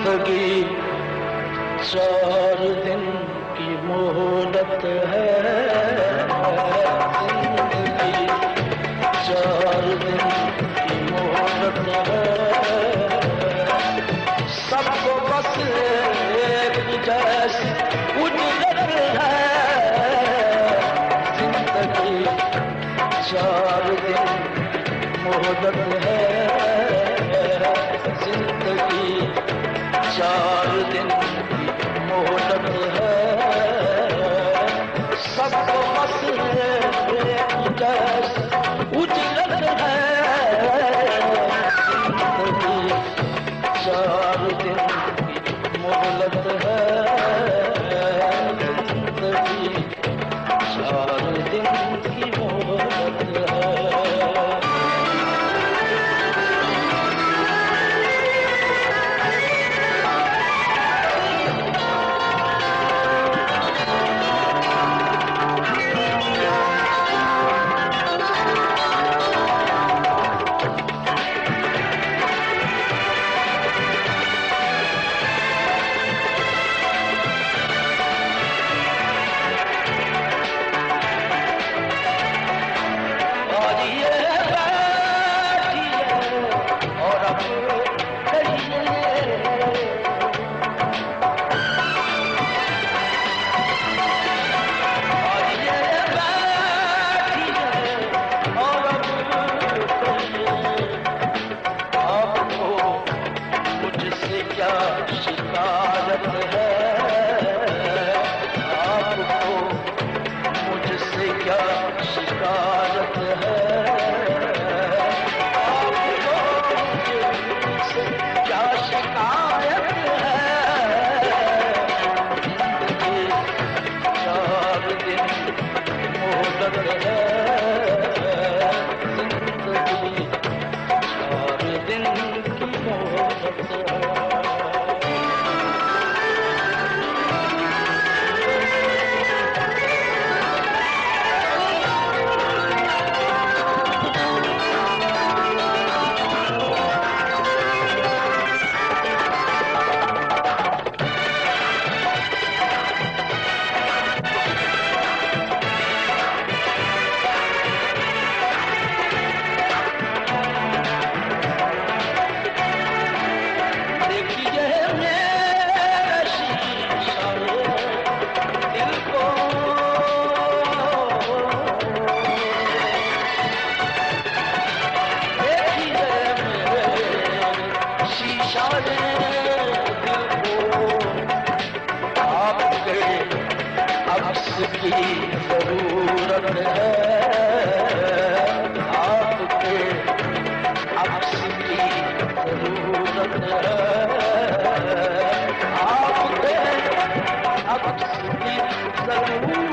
जिंदगी 4 दिन की मोहलत है, जिंदगी 4 दिन की मोहलत है। सबको बस एक जैसी उजरत है, जिंदगी 4 दिन मोहलत है, जिंदगी 4 दिन की मोहलत है। सबको बस एक जैसी उजरत है, जिंदगी 4 दिन की मोहलत है, जिंदगी 4 दिन की मोहलत है। शिकायत है आपको, मुझसे क्या शिकायत है, आपको मुझसे क्या शिकायत है। जिंदगी 4 दिन मोहलत है, जिंदगी 4 दिन की मोहलत है। आपकी जरूरत है, आपके अक्स की जरूरत है, आपके अक्स की जरूरत